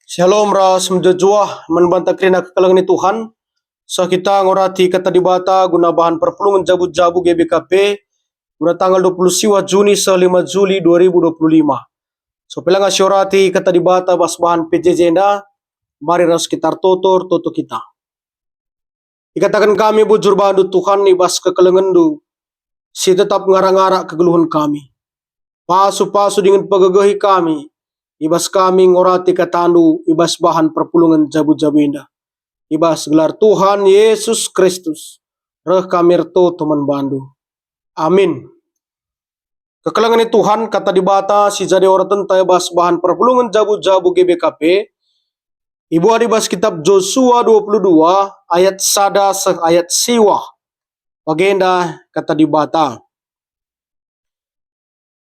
Shalom ras menjajua membantah kerina kekalangan ni Tuhan. So kita ngorati kata dibata guna bahan perpulungan jabu-jabu GBKP guna tanggal 20 Juni se 5 Juli 2025. So pelang asyurati kata dibata bas bahan PJJ enda mari ras sekitar toto kita. Ikatakan kami bujur bandu Tuhan ni bas kekalangan du si tetap ngara-ngara kegeluhan kami. Pasu-pasu dengan pegagahi kami. Ibas kami ngorati katandu, ibas bahan perpulungan jabu-jabu indah. Ibas gelar Tuhan Yesus Kristus. Reh kami reto teman bandu. Amin. Kekalangan ni Tuhan kata dibata si jadi orang tentai ibas bahan perpulungan jabu-jabu GBKP. Ibu adibas kitab Joshua 22 ayat sada ayat siwa. Bagenda kata dibata.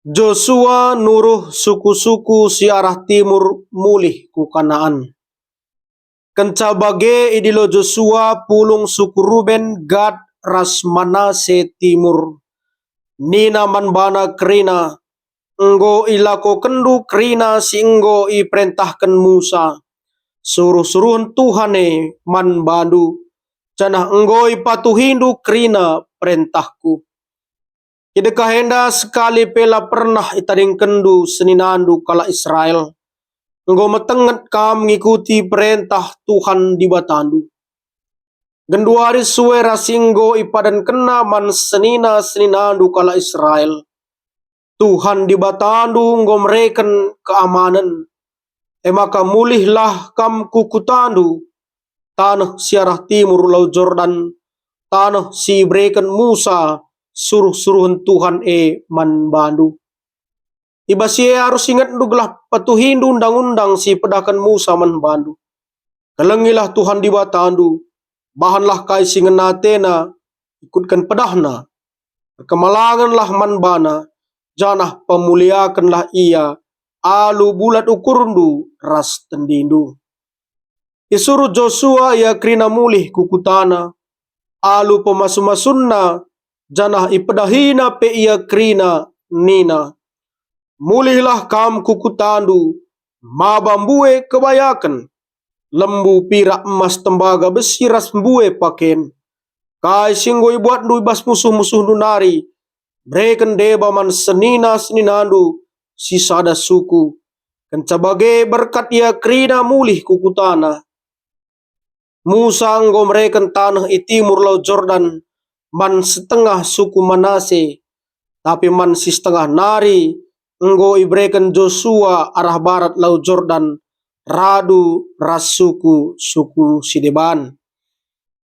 Joshua nuruh suku-suku si arah timur mulih ku Kanaan. Kenca bage idilo Joshua pulung suku Ruben, Gad, ras Manase timur. Nina manbana krina. Enggo ilako kendu krina si enggo iperintahkan Musa. Suruh-suruhan Tuhane manbandu. Canah enggo ipatuhindu krina perintahku. Idekah henda sekali pela pernah itaring kendu seninandu kala Israel. Engkau metenget kam mengikuti perintah Tuhan di batandu. Gendua hari suwe rasinggo ipadan kena man seninandu kala Israel. Tuhan di batandu engkau mereken keamanan. Maka mulihlah kam kukutandu. Tanah siarah timur laut Jordan. Tanah si berikan Musa. Suruh-suruhan Tuhan manbandu. Iba si harus ingat dugelah patuhindu undang-undang si pedakan Musa manbandu. Kalengilah Tuhan di batandu. Bahanlah kai singan natena. Ikutkan pedahna. Kemalanganlah manbana. Janah pemuliakanlah ia. Alu bulat ukurundu ras tendindu. Isuruh Joshua ia krina mulih kukutana. Alu pemasu-masunna. Janah ipedahina pe ia krina nina. Mulihlah kam kukutandu. Mabambue kebayakan. Lembu pirak emas tembaga besi ras mbue paken. Kai singgoi buat du ibas musuh-musuh nunari. Breken deba man seninandu. Sisada suku. Kencabage berkat ia krina mulih kukutana. Musa anggo mereken tanah itimur laut Jordan. Man setengah suku Manase, tapi man si setengah nari, enggo ibrekan Joshua arah barat laut Jordan, radu ras suku Sideban.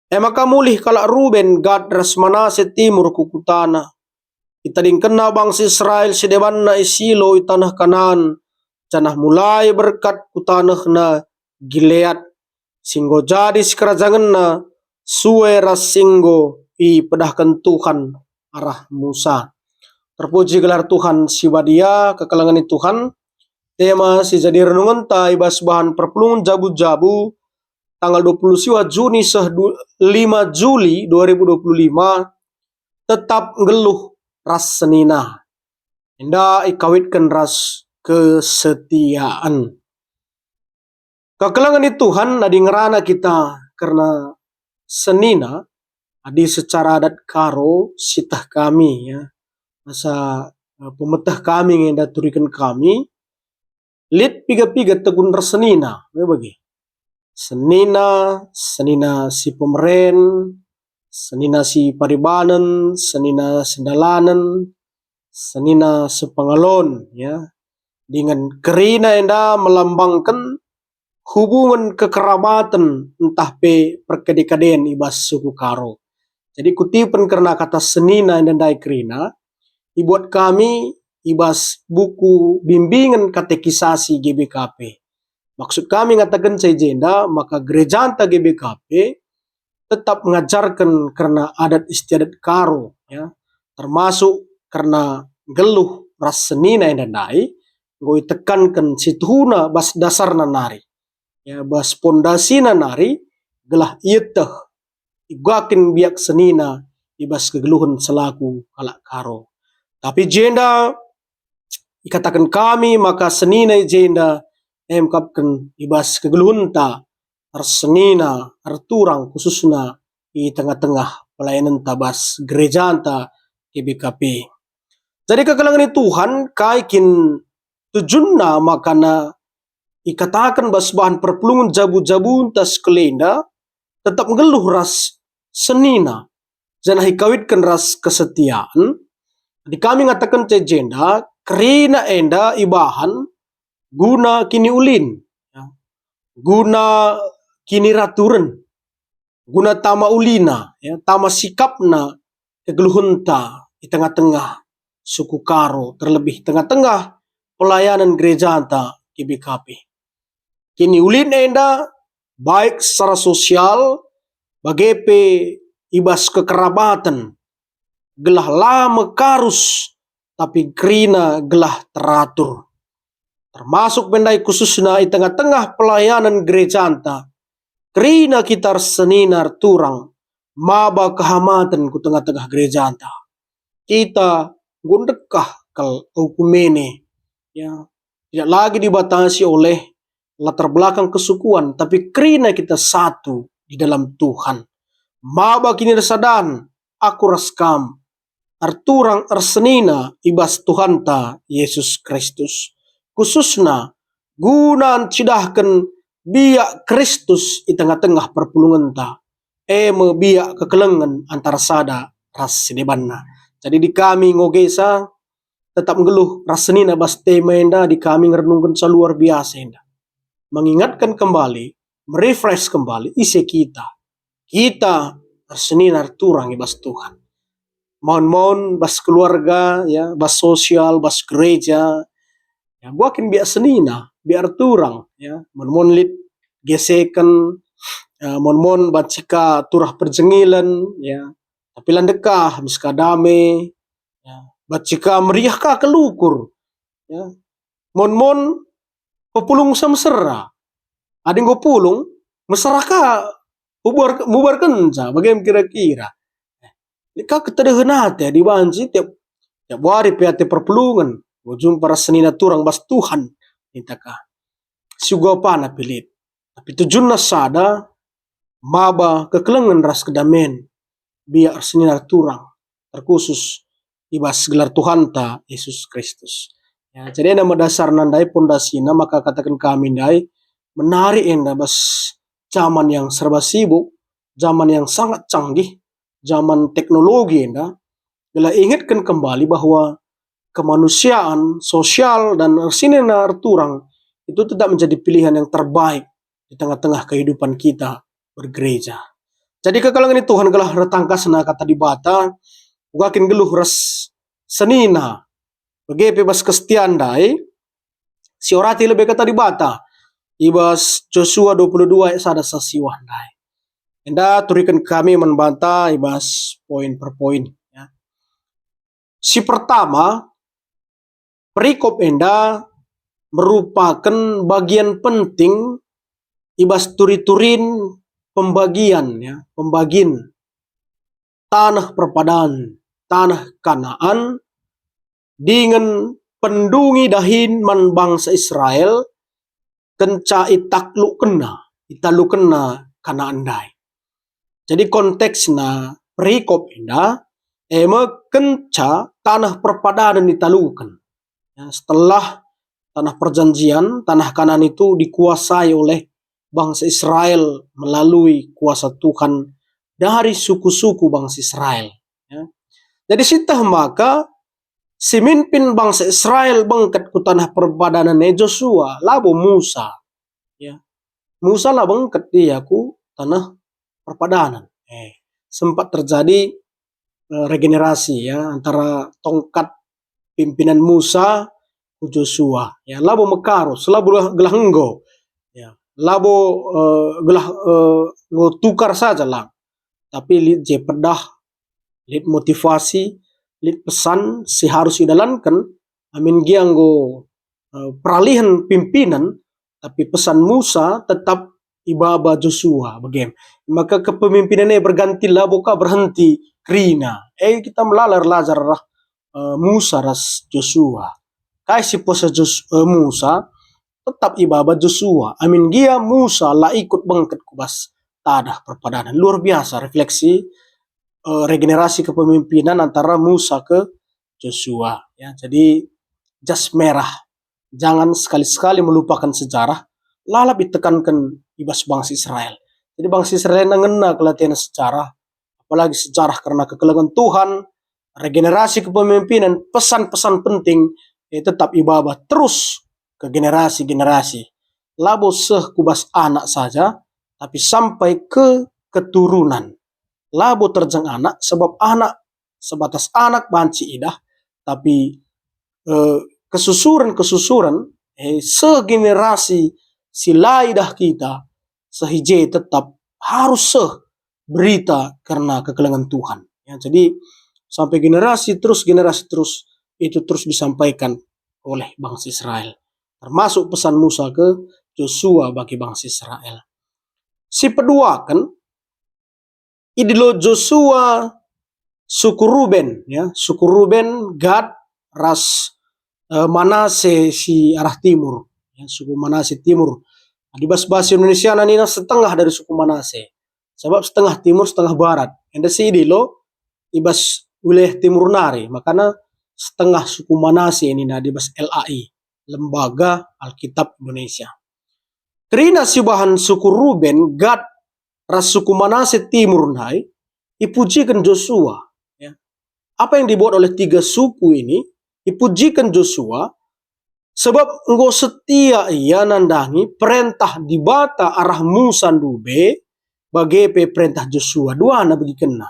Maka mulih kalak Ruben, Gad, ras Manase timur kukutana. Itading kena bangsa Israel Sideban na isilo itanah Kanaan, canah mulai berkat kutanah na Gilead, singgo jadi sekerajangan na suwe ras singgo pedahkan Tuhan arah Musa. Terpuji gelar Tuhan sibadia kekalangan Tuhan. Tema si jadi renungan ta ibas bahan perpulungan jabu-jabu tanggal 20 Juni se 5 Juli 2025 tetap ngeluh ras senina. Indah ikawitkan ras kesetiaan. Kekalangan Tuhan nadi ngerana kita karena senina adi secara adat karo sitah kami ya. Masa pemetah kami yang daturikan kami. Lid piga-piga tegun tersenina. Bagi. Senina si pemeren, senina si paribanan, senina sendalanan, senina sepengalon ya. Dengan kerina enda melambangkan hubungan kekerabatan entah pe perkedekaden ibas suku karo. Jadi kutipan karena kata senina dan dai kerina, ibuat kami ibas buku bimbingan katekisasi GBKP. Maksud kami ngatakan jenda maka gereja anta GBKP tetap mengajarkan karena adat istiadat karo, ya, termasuk karena geluh ras senina dan dai, ngoi tekankan situhuna bas dasar nari, ya bas pondasi nari, gelah ieteh. Igakin biak senina ibas kegeluhan selaku kalak karo. Tapi jenda ikatakan kami maka senina jenda emkapkan ibas kegeluhunta arsenina arturang khususna di tengah-tengah pelayanan tabas gereja anta GBKP. Jadi kekalangan Tuhan kaikin tujunna makana ikatakan bas bahan perpulungan jabu-jabu tas kelenda tetap ngeluh ras senina janah ikawitkan ras kesetiaan di kami ngatakan cejenda kerina enda ibahan guna kini ulin ya. Guna kini raturen guna tama ulina ya, tama sikapna kegeluhunta di tengah-tengah suku Karo terlebih tengah-tengah pelayanan gereja anta GBKP. Kini ulin enda baik secara sosial bagepe ibas kekerabatan gelah lama karus tapi kerina gelah teratur termasuk bendai khususna di tengah-tengah pelayanan gereja anta kerina kita seninar turang maba kehamatan ku tengah-tengah gereja anta kita gundekah kal hukumene ya tidak lagi dibatasi oleh latar belakang kesukuan tapi kerina kita satu di dalam Tuhan maba kini resadan aku raskam arturang arsenina ibas Tuhanta Yesus Kristus khususna gunaan cidahkan biak Kristus di tengah-tengah perpulungan ta eme biak kekelengan antara sada ras sinebanna. Jadi di kami ngogesa tetap ngeluh rasenina bas tema enda di kami ngerenungkan luar biasa enda mengingatkan kembali merefresh kembali isi kita rasenina turang ibas Tuhan mohon bas keluarga ya bas sosial bas gereja ya buakin biar senina biar turang ya mon lit gesekan mon bacika turah perjengilan ya tapi landekah miska dame ya bacika meriahkah kelukur ya mon populung samsera ading go pulung masyarakat bubar kenca bagaimana kira-kira Ika ketederhana di banci tiap hari piate perpulungan ujung para senina turang bas Tuhan intaka suga pana pilit tapi tujuanna sada maba kekelengan ras kedamen biar senina turang terkhusus ibas gelar Tuhan ta Yesus Kristus ya jadi nama dasar nandai pondasina maka katakan kami ndai menarik enda bas zaman yang serba sibuk zaman yang sangat canggih zaman teknologi enda bila ingatkan kembali bahwa kemanusiaan, sosial, dan sinena turang itu tidak menjadi pilihan yang terbaik di tengah-tengah kehidupan kita bergereja. Jadi kekalangan Tuhan gelah retangka sena kata di bata, ugakin geluh ras senina, bagi bebas kestiandai, si orati lebih kata di bata, ibas Joshua 22 ayat sada sasiwandai. Enda turikan kami membantah ibas poin per poin. Ya. Si pertama, perikop enda merupakan bagian penting ibas turi-turin pembagian ya, pembagian tanah perpadan, tanah Kanaan dengan pendungi dahin man bangsa Israel kenca itakluk kena Kanaan dai. Jadi konteksna perikop enda kenca tanah perpadanan ditalukan. Ya, setelah tanah perjanjian, tanah Kanaan itu dikuasai oleh bangsa Israel melalui kuasa Tuhan dari suku-suku bangsa Israel. Ya. Jadi sitah maka si mimpin bangsa Israel bangkat ku tanah perpadanan Joshua labo Musa. Ya. Musa lah bangkat dia ku tanah perpadanan. Sempat terjadi regenerasi ya antara tongkat pimpinan Musa ku Joshua ya labo mekaro selabo gelah enggo ya labo gelah tukar saja lah tapi lit je pedah lit motivasi lit pesan si harus didalankan amin gianggo peralihan pimpinan tapi pesan Musa tetap ibaba Joshua bagaimana maka kepemimpinannya berganti labo ka berhenti krina kita melalar lajar Musa ras Joshua. Kai si posa Musa tetap ibaba Joshua. Amin gia Musa lah ikut bangkit kubas tadah perpadanan. Luar biasa refleksi regenerasi kepemimpinan antara Musa ke Joshua. Ya, jadi jas merah. Jangan sekali-sekali melupakan sejarah. Lalap ditekankan ibas bangsa Israel. Jadi bangsa Israel ngena kelatihan sejarah. Apalagi sejarah karena kekelengan Tuhan. Regenerasi kepemimpinan, pesan-pesan penting tetap ibabah terus ke generasi-generasi. Labo seh kubas anak saja, tapi sampai ke keturunan. Labo terjang anak, sebab anak sebatas anak banci idah, tapi kesusuran segenerasi sila idah kita sehije tetap harus berita karena kekelengan Tuhan. Ya, jadi sampai generasi terus itu terus disampaikan oleh bangsa Israel. Termasuk pesan Musa ke Joshua bagi bangsa Israel. Si kedua kan, idilo Joshua suku Ruben, ya, suku Ruben, Gad, ras Manase si arah timur, ya, suku Manase timur. Di bahasa Indonesia nanina setengah dari suku Manase, sebab setengah timur setengah barat. Enda si idilo ibas wilayah timur nari, makanya setengah suku Manase ini di bas LAI, Lembaga Alkitab Indonesia. Kerina si bahan suku Ruben, Gad, ras suku Manase timur nai, ipujikan Joshua. Ya. Apa yang dibuat oleh tiga suku ini, ipujikan Joshua, sebab engkau setia ia nandangi perintah di bata arah Musa dube, bagi perintah Joshua, dua na bagi kena.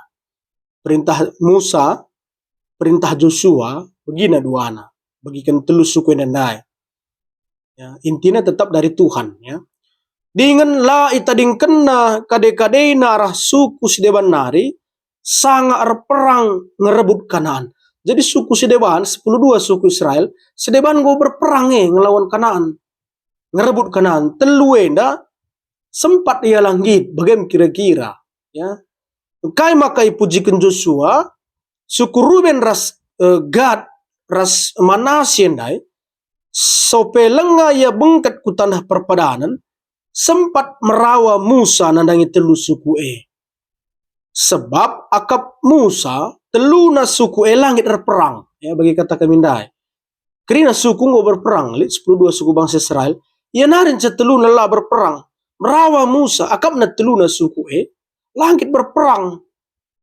Perintah Musa, perintah Joshua, begina dua anak. Bagikan telus suku nandai. Ya, intinya tetap dari Tuhan. Ya. Dengan la itading kena kade-kade arah suku Sideban nari, sangat perang ngerebut Kanaan. Jadi suku Sideban, 12 suku Israel, Sideban go berperang ngelawan Kanaan. Ngerebut Kanaan. Teluenda, sempat ia langgit, bagaimana kira-kira. Ya. Kai maka ipujikan Joshua, suku Ruben ras Gad ras Manasye ndai, sope lenga ia bengkat ku tanah perpadanan, sempat merawa Musa nandangi telu suku sebab akap Musa teluna suku langit berperang, ya bagi kata kami ndai. Kerina suku ngo berperang, 12 suku bangsa Israel, ia narin teluna lah berperang, merawa Musa akap na teluna suku langit berperang,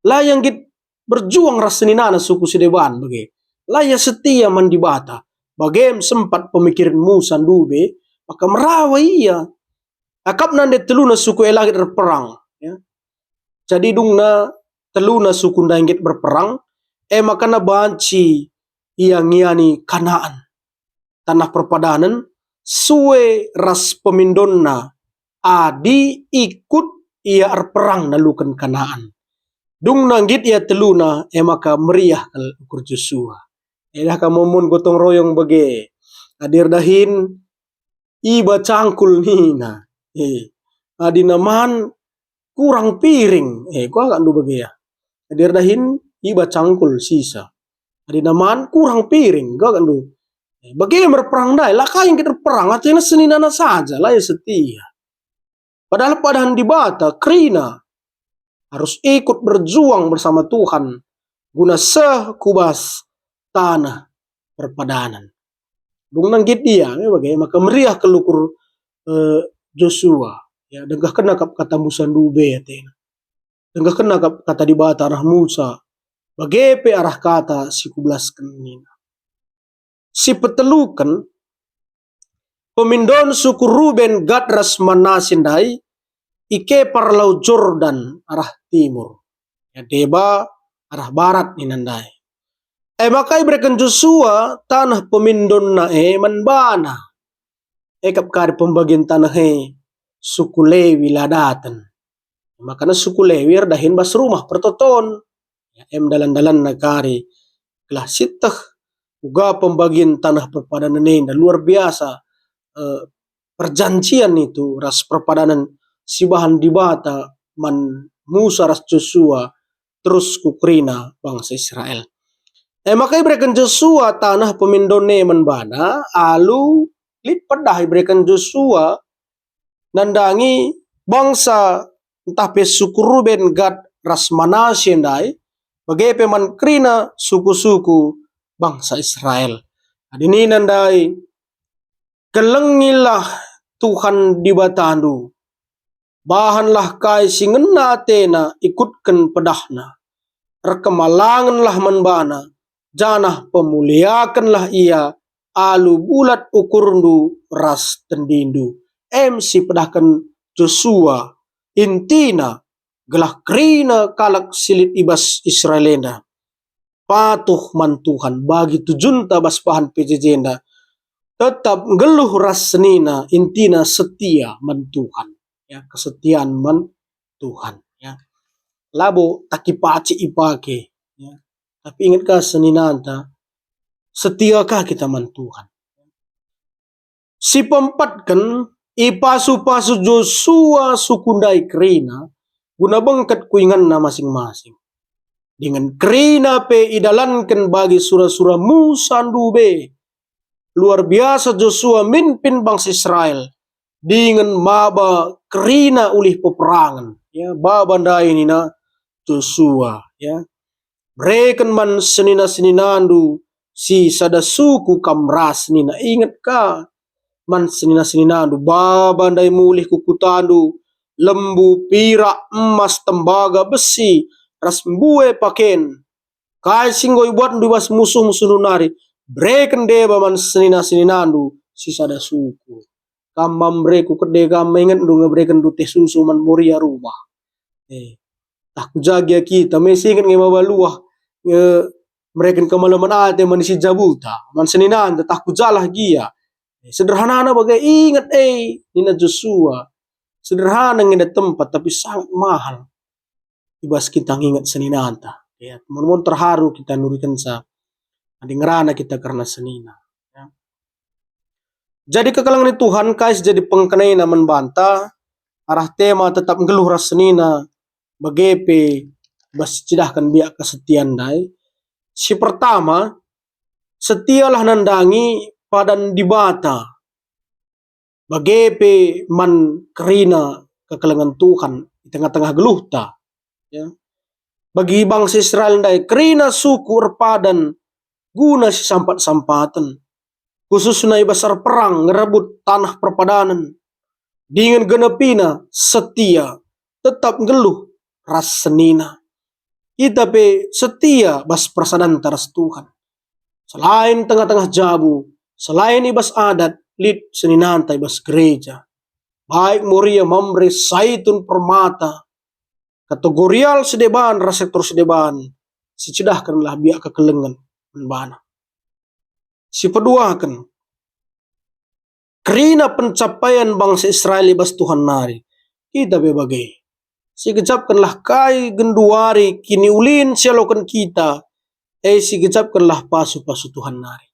lah yang git berjuang raseninana suku Sideban bagi, lah ya setia mandibata, bagem sempat pemikiran Musa dube, maka merawa ia, akap nande teluna suku langit berperang, ya. Jadi dungna teluna suku langit berperang, maka na banci ia ngiani Kanaan, tanah perpadanan, suwe ras pemindonna, adi ikut ia perang nalukan Kanaan. Dung nanggit ia teluna, maka meriah kal ukur Joshua. Dah kamumun gotong royong bagi hadir dahin iba cangkul nina. Adi naman kurang piring. Kau agak du bagi ya. Hadir dahin iba cangkul sisa. Adi naman kurang piring. Kau agak du. Bagi berperang dai, lah kaya yang kita perang, artinya seninana saja lah ya setia. Padahal padahan di bata, kerina harus ikut berjuang bersama Tuhan guna sekubas tanah perpadanan. Dung nanggit dia, maka meriah kelukur Joshua. Ya, dengkah kena kata Musa dube ya tena. Dengkah kena kata di bata arah Musa. Bagepe arah kata si 11 kenina. Si petelukan pemindon suku Ruben, Gad, ras Manasye ndai, ike parlau Jordan arah timur, ya deba arah barat ni nandai. Makai berikan Joshua tanah pemindon na manbana. Kap kari pembagian tanah suku Lewi ladatan. Makanya suku Lewi dahin bas rumah pertoton. Ya, dalan-dalan nagari kelah sitah uga pembagian tanah perpadanan ini luar biasa. Perjanjian itu ras perpadanan si bahan di bata man Musa ras Joshua terus kukrina bangsa Israel. Makai berikan Joshua tanah pemindone manbana alu lit pedah iberikan Joshua nandangi bangsa entah pe suku Ruben, Gad, ras Manasye ndai bagai peman krina suku-suku bangsa Israel. Adini nandai kelengilah Tuhan di batandu, bahanlah kai singena tena ikutkan pedahna, rekemalanganlah menbana, janah pemuliakanlah ia, alu bulat ukurndu ras tendindu. Si pedahkan Joshua intina gelah krina kalak silit ibas Israelenda, patuh man Tuhan bagi tujunta bas bahan pejejenda, tetap geluh ras senina intina setia man Tuhan, ya kesetiaan man Tuhan, ya labo takipaci ipake, ya tapi ingatkah seninanta setiakah kita man Tuhan. Si pempatkan ipasu-pasu Joshua sukundai krina guna bengkat kuingan na masing-masing. Dengan krina pe idalankan bagi surah-surah Musa ndube. Luar biasa Joshua mimpin bangsa Israel dengan maba krina ulih peperangan. Ya, babandai nina Joshua. Ya, mereka man senina-seninandu si sada suku kamras nina. Ingatkah man senina-seninandu babandai mulih kukutandu lembu, pirak, emas, tembaga, besi, ras mbue paken, kai singgoi buat dubas musuh-musuh nunari, breken deba man senina-seninandu si sada suku. Kamam breku kede kam ingat du ngebreken du teh susu man moria rumah. Tak kujagia kita mesi ingat nge mabaluah mereka kemalaman ate man si jabuta man seninanda tak kujalah gia. Sederhana bagai ingat nina Joshua. Sederhana ngeda tempat tapi sangat mahal. Ibas kita ingat seninanta. Ya, teman-teman terharu kita nurikan sa. Adi ngerana kita karena senina. Ya. Jadi kekalangan Tuhan kais jadi pengkenaina membantah. Arah tema tetap ngeluh ras senina. Bagepe bas cidahkan biak kesetiaan dai. Si pertama, setialah nandangi padan dibata. Bagepe man kerina kekalangan Tuhan di tengah-tengah geluhta, ya. Bagi bangsa Israel ndai kerina suku repadan guna si sampat-sampatan khususnya basar perang ngerebut tanah perpadanan dengan genepina setia tetap geluh ras senina kita pe setia bas persadan taras Tuhan selain tengah-tengah jabu selain ibas adat lid seninantai bas gereja. Baik Moria Mamre Saitun Permata. Kategorial sedeban rasektor sedeban. Si cedahkanlah biak kekelengan menbana. Si peduakan. Kerina pencapaian bangsa Israel bas Tuhan nari. Kita bebagai. Si gejapkanlah kai genduari kini ulin selokan kita. Si gejapkanlah pasu-pasu Tuhan nari.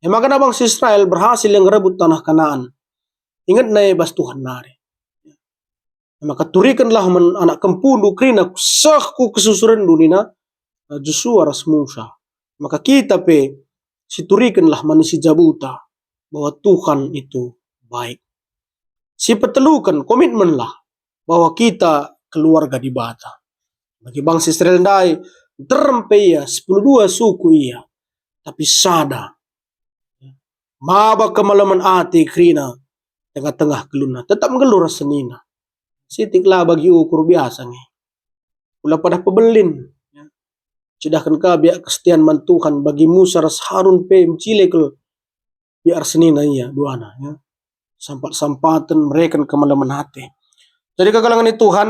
Makanya bangsa Israel berhasil yang rebut tanah Kanaan. Ingat na bas Tuhan nari. Maka turikanlah anak kempundu krina sahku kesusuran dunina Joshua ras Musa. Maka kita pe siturikanlah manusia jabuta bahwa Tuhan itu baik. Si petelukan komitmenlah bahwa kita keluarga di bata. Bagi bangsa Israel dai terempe ia 12 suku ia. Tapi sada maba kemalaman ati krina tengah-tengah geluna tetap ngelur senina sitiklah bagi ukur biasa nih ulah pada pebelin ya. Cidahkan ka biak kesetiaan man Tuhan bagi Musa ras Harun pe mcilekel biar senina iya duana ya sampat-sampatan mereka kemalaman hati. Jadi kekalangan Tuhan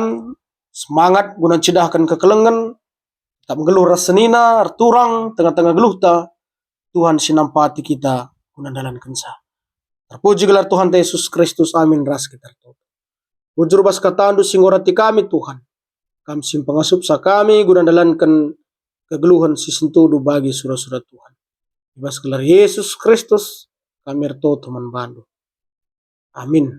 semangat guna cidahkan kekelengan tetap ngelur senina arturang tengah-tengah geluhta Tuhan sinampati kita guna dalan kensa. Terpuji gelar Tuhan Yesus Kristus. Amin. Ras kita tutup. Bujur bas katandu singorati kami Tuhan. Kami simpangasup sa kami guna dalankan kegeluhan si sentudu bagi surah-surah Tuhan. Bas gelar Yesus Kristus kami erto teman bandu. Amin.